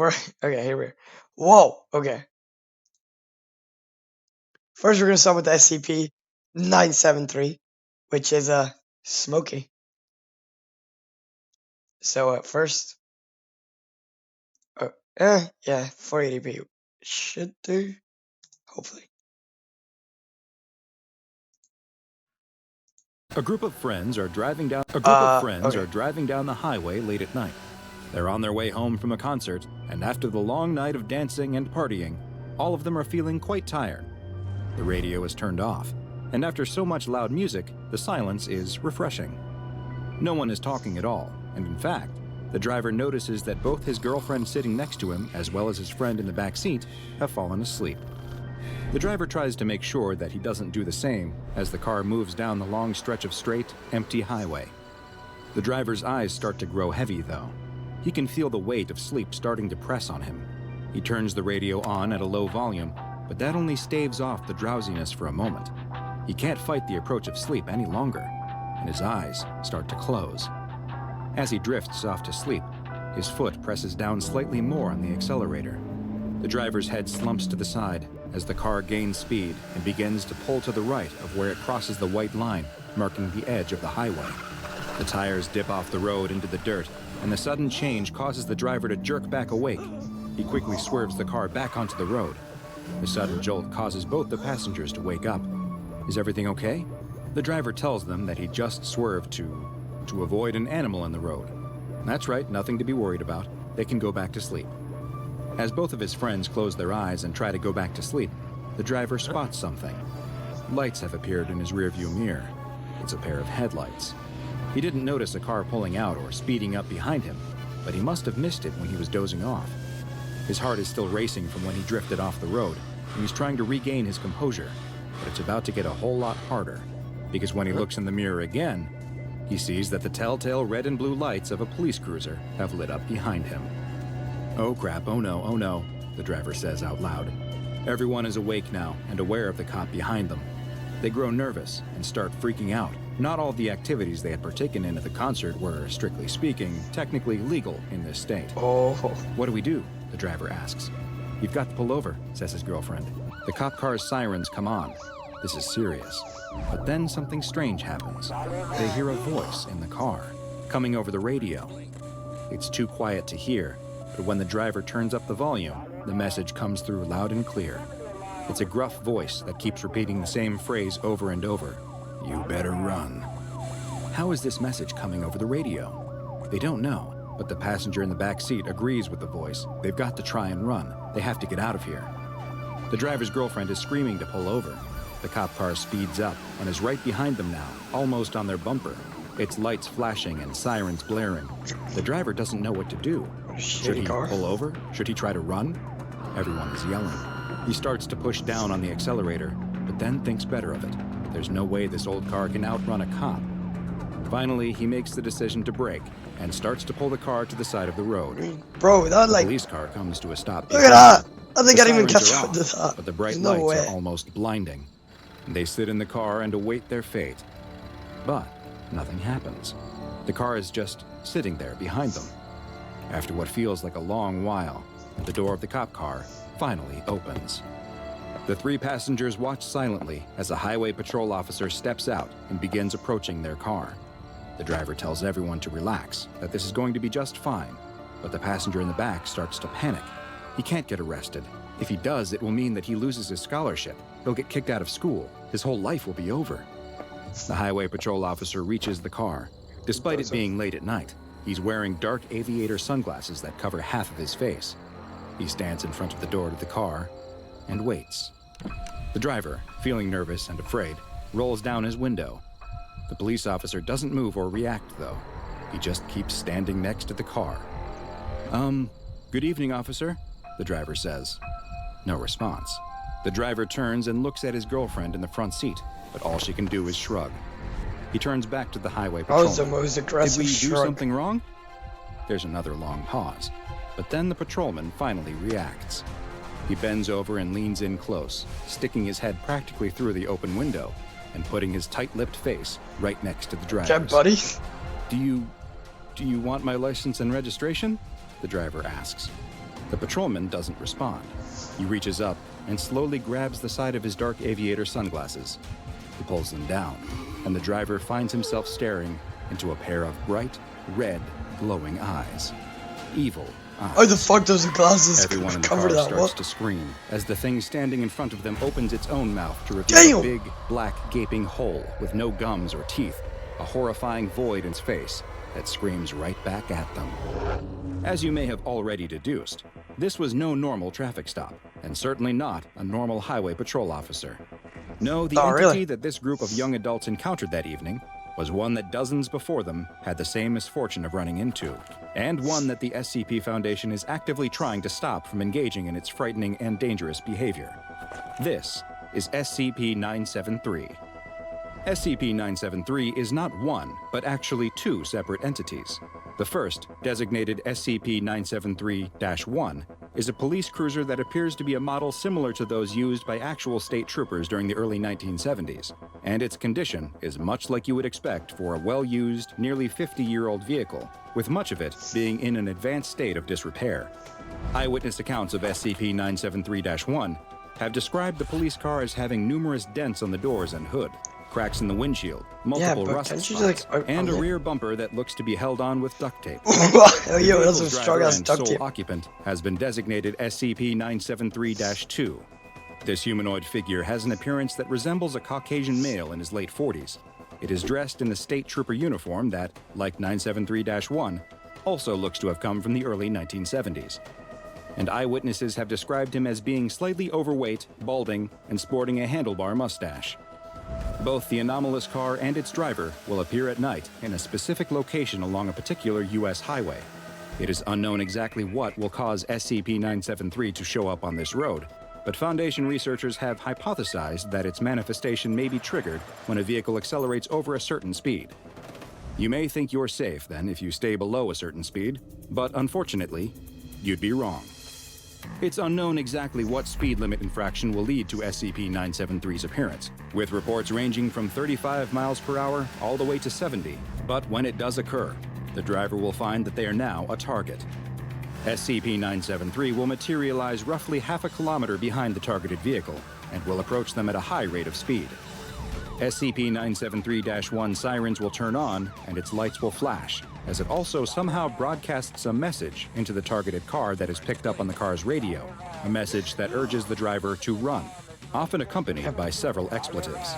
We're okay. Here we're. Whoa. Okay. First, we're gonna start with the SCP-973, which is smoky. So at first, yeah, 480p should do. Hopefully. A group of friends are driving down the highway late at night. They're on their way home from a concert, and after the long night of dancing and partying, all of them are feeling quite tired. The radio is turned off, and after so much loud music, the silence is refreshing. No one is talking at all, and in fact, the driver notices that both his girlfriend sitting next to him, as well as his friend in the back seat, have fallen asleep. The driver tries to make sure that he doesn't do the same as the car moves down the long stretch of straight, empty highway. The driver's eyes start to grow heavy, though. He can feel the weight of sleep starting to press on him. He turns the radio on at a low volume, but that only staves off the drowsiness for a moment. He can't fight the approach of sleep any longer, and his eyes start to close. As he drifts off to sleep, his foot presses down slightly more on the accelerator. The driver's head slumps to the side as the car gains speed and begins to pull to the right of where it crosses the white line, marking the edge of the highway. The tires dip off the road into the dirt, and the sudden change causes the driver to jerk back awake. He quickly swerves the car back onto the road. The sudden jolt causes both the passengers to wake up. Is everything okay? The driver tells them that he just swerved to avoid an animal in the road. That's right, nothing to be worried about. They can go back to sleep. As both of his friends close their eyes and try to go back to sleep, the driver spots something. Lights have appeared in his rearview mirror. It's a pair of headlights. He didn't notice a car pulling out or speeding up behind him, but he must have missed it when he was dozing off. His heart is still racing from when he drifted off the road, and he's trying to regain his composure, but it's about to get a whole lot harder, because when he looks in the mirror again, he sees that the telltale red and blue lights of a police cruiser have lit up behind him. "Oh crap, oh no," the driver says out loud. Everyone is awake now and aware of the cop behind them. They grow nervous and start freaking out. Not all the activities they had partaken in at the concert were, strictly speaking, technically legal in this state. Oh. What do we do? The driver asks. You've got to pull over, says his girlfriend. The cop car's sirens come on. This is serious. But then something strange happens. They hear a voice in the car, coming over the radio. It's too quiet to hear, but when the driver turns up the volume, the message comes through loud and clear. It's a gruff voice that keeps repeating the same phrase over and over. You better run. How is this message coming over the radio? They don't know, but the passenger in the back seat agrees with the voice. They've got to try and run. They have to get out of here. The driver's girlfriend is screaming to pull over. The cop car speeds up and is right behind them now, almost on their bumper. Its lights flashing and sirens blaring. The driver doesn't know what to do. Should he pull over? Should he try to run? Everyone is yelling. He starts to push down on the accelerator, but then thinks better of it. There's no way this old car can outrun a cop. Finally, he makes the decision to brake and starts to pull the car to the side of the road. Bro, that The like... police car comes to a stop. Look at that! I think The I didn't even sirens catch are up to off, that. but the bright There's no lights way. are almost blinding. They sit in the car and await their fate. But nothing happens. The car is just sitting there behind them. After what feels like a long while, the door of the cop car finally opens. The three passengers watch silently as a highway patrol officer steps out and begins approaching their car. The driver tells everyone to relax, that this is going to be just fine, but the passenger in the back starts to panic. He can't get arrested. If he does, it will mean that he loses his scholarship. He'll get kicked out of school. His whole life will be over. The highway patrol officer reaches the car. Despite it being late at night, he's wearing dark aviator sunglasses that cover half of his face. He stands in front of the door to the car and waits. The driver, feeling nervous and afraid, rolls down his window. The police officer doesn't move or react, though. He just keeps standing next to the car. Good evening, officer, the driver says. No response. The driver turns and looks at his girlfriend in the front seat, but all she can do is shrug. He turns back to the highway patrolman. That was the most aggressive Did we do shrug. something wrong? There's another long pause, but then the patrolman finally reacts. He bends over and leans in close, sticking his head practically through the open window and putting his tight-lipped face right next to the driver's. Okay, buddy. Do you want my license and registration? The driver asks. The patrolman doesn't respond. He reaches up and slowly grabs the side of his dark aviator sunglasses. He pulls them down, and the driver finds himself staring into a pair of bright, red, glowing eyes. Evil eyes. Oh, the fuck, those glasses Everyone in the cover car that. starts What? to scream as the thing standing in front of them opens its own mouth to reveal a big, black, gaping hole with no gums or teeth, a horrifying void in its face that screams right back at them. As you may have already deduced, this was no normal traffic stop, and certainly not a normal highway patrol officer. No, the entity that this group of young adults encountered that evening was one that dozens before them had the same misfortune of running into, and one that the SCP Foundation is actively trying to stop from engaging in its frightening and dangerous behavior. This is SCP-973. SCP-973 is not one, but actually two separate entities. The first, designated SCP-973-1, is a police cruiser that appears to be a model similar to those used by actual state troopers during the early 1970s, and its condition is much like you would expect for a well-used, nearly 50-year-old vehicle, with much of it being in an advanced state of disrepair. Eyewitness accounts of SCP-973-1 have described the police car as having numerous dents on the doors and hood, cracks in the windshield, multiple rust spots, and a rear bumper that looks to be held on with duct tape. Yo, that's a strong ass duct tape. Sole occupant has been designated SCP-973-2. This humanoid figure has an appearance that resembles a Caucasian male in his late 40s. It is dressed in the state trooper uniform that, like 973-1, also looks to have come from the early 1970s. And eyewitnesses have described him as being slightly overweight, balding, and sporting a handlebar mustache. Both the anomalous car and its driver will appear at night in a specific location along a particular U.S. highway. It is unknown exactly what will cause SCP-973 to show up on this road, but Foundation researchers have hypothesized that its manifestation may be triggered when a vehicle accelerates over a certain speed. You may think you're safe, then, if you stay below a certain speed, but unfortunately, you'd be wrong. It's unknown exactly what speed limit infraction will lead to SCP-973's appearance, with reports ranging from 35 miles per hour all the way to 70. But when it does occur, the driver will find that they are now a target. SCP-973 will materialize roughly half a kilometer behind the targeted vehicle and will approach them at a high rate of speed. SCP-973-1 sirens will turn on and its lights will flash, as it also somehow broadcasts a message into the targeted car that is picked up on the car's radio, a message that urges the driver to run, often accompanied by several expletives.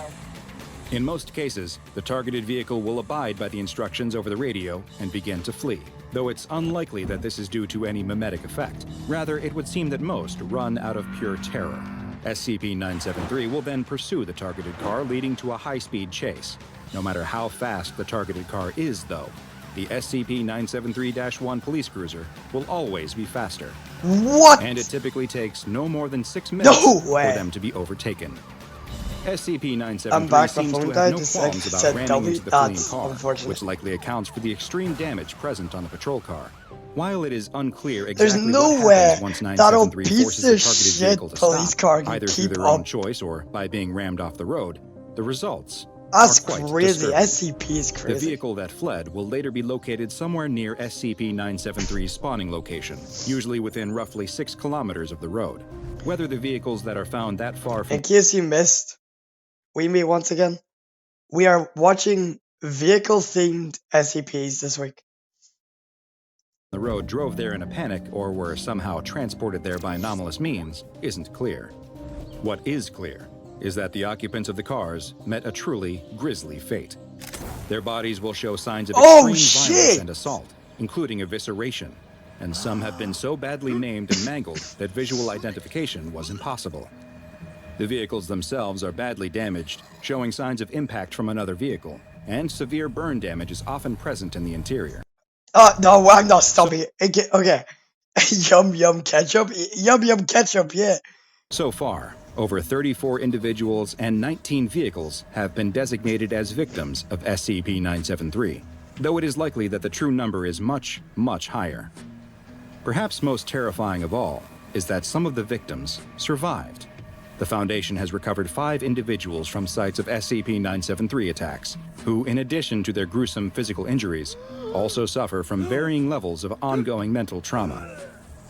In most cases, the targeted vehicle will abide by the instructions over the radio and begin to flee, though it's unlikely that this is due to any mimetic effect. Rather, it would seem that most run out of pure terror. SCP-973 will then pursue the targeted car, leading to a high-speed chase. No matter how fast the targeted car is, though, the SCP-973-1 police cruiser will always be faster. What? And it typically takes no more than 6 minutes for them to be overtaken. SCP-973 seems to have no qualms about ramming into the fleeing car, which likely accounts for the extreme damage present on the patrol car. While it is unclear exactly what happens once 973 forces the targeted vehicle to stop, either through their own choice or by being rammed off the road, the results are quite crazy. disturbing. SCP is crazy. The vehicle that fled will later be located somewhere near SCP-973's spawning location, usually within roughly 6 kilometers of the road. Whether the vehicles that are found that far from... In case you missed, we meet once again. We are watching vehicle-themed SCPs this week. The road drove there in a panic or were somehow transported there by anomalous means isn't clear. What is clear is that the occupants of the cars met a truly grisly fate. Their bodies will show signs of extreme violence and assault, including evisceration, and some have been so badly maimed and mangled that visual identification was impossible. The vehicles themselves are badly damaged, showing signs of impact from another vehicle, and severe burn damage is often present in the interior. No, I'm not stopping it. Okay. Yum yum ketchup? Yum yum ketchup, yeah. So far, over 34 individuals and 19 vehicles have been designated as victims of SCP-973, though it is likely that the true number is much, much higher. Perhaps most terrifying of all is that some of the victims survived. The Foundation has recovered 5 individuals from sites of SCP-973 attacks, who, in addition to their gruesome physical injuries, also suffer from varying levels of ongoing mental trauma.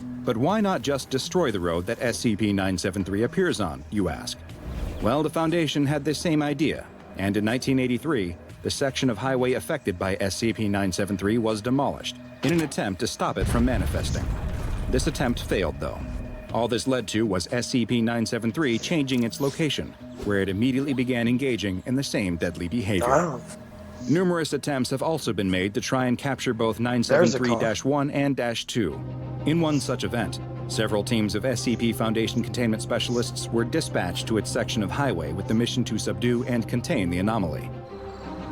But why not just destroy the road that SCP-973 appears on, you ask? Well, the Foundation had this same idea, and in 1983, the section of highway affected by SCP-973 was demolished in an attempt to stop it from manifesting. This attempt failed, though. All this led to was SCP-973 changing its location, where it immediately began engaging in the same deadly behavior. Oh. Numerous attempts have also been made to try and capture both 973-1 and -2. In one such event, several teams of SCP Foundation containment specialists were dispatched to its section of highway with the mission to subdue and contain the anomaly.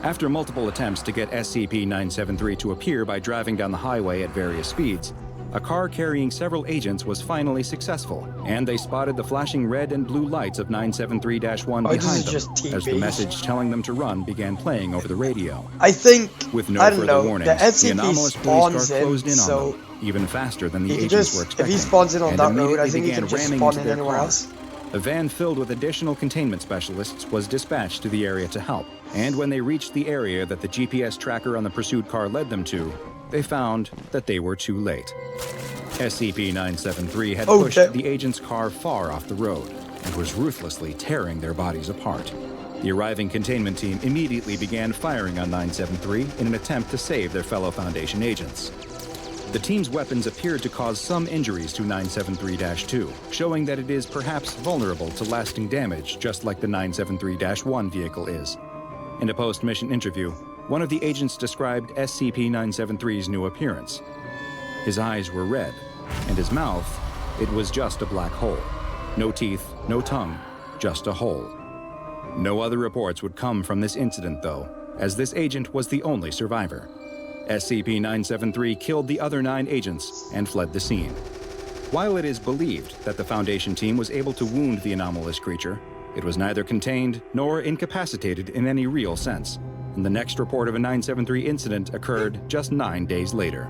After multiple attempts to get SCP-973 to appear by driving down the highway at various speeds, a car carrying several agents was finally successful, and they spotted the flashing red and blue lights of 973-1 behind them, as the message telling them to run began playing over the radio. I think, with no I don't further know, warnings, the the anomalous SCP police car spawns closed in, in on so them, even faster than the he can agents just, were if expecting, he spawns in on and that road, I immediately think he began can just ramming spawn into in their anywhere car. else. A van filled with additional containment specialists was dispatched to the area to help, and when they reached the area that the GPS tracker on the pursued car led them to, they found that they were too late. SCP-973 had pushed the agent's car far off the road and was ruthlessly tearing their bodies apart. The arriving containment team immediately began firing on 973 in an attempt to save their fellow Foundation agents. The team's weapons appeared to cause some injuries to 973-2, showing that it is perhaps vulnerable to lasting damage, just like the 973-1 vehicle is. In a post-mission interview, one of the agents described SCP-973's new appearance. His eyes were red, and his mouth, it was just a black hole. No teeth, no tongue, just a hole. No other reports would come from this incident, though, as this agent was the only survivor. SCP-973 killed the other 9 agents and fled the scene. While it is believed that the Foundation team was able to wound the anomalous creature, it was neither contained nor incapacitated in any real sense, and the next report of a 973 incident occurred just 9 days later.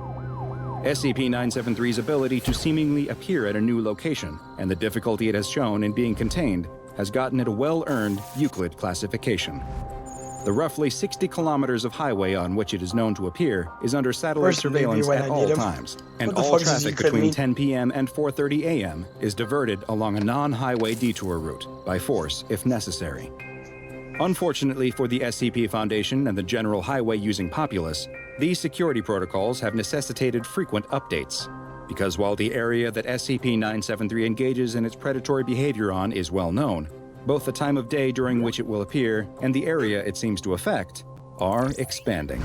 SCP-973's ability to seemingly appear at a new location and the difficulty it has shown in being contained has gotten it a well-earned Euclid classification. The roughly 60 kilometers of highway on which it is known to appear is under satellite surveillance at all times, and all traffic between 10 p.m. and 4:30 a.m. is diverted along a non-highway detour route, by force if necessary. Unfortunately for the SCP Foundation and the general highway-using populace, these security protocols have necessitated frequent updates, because while the area that SCP-973 engages in its predatory behavior on is well known, both the time of day during which it will appear and the area it seems to affect are expanding.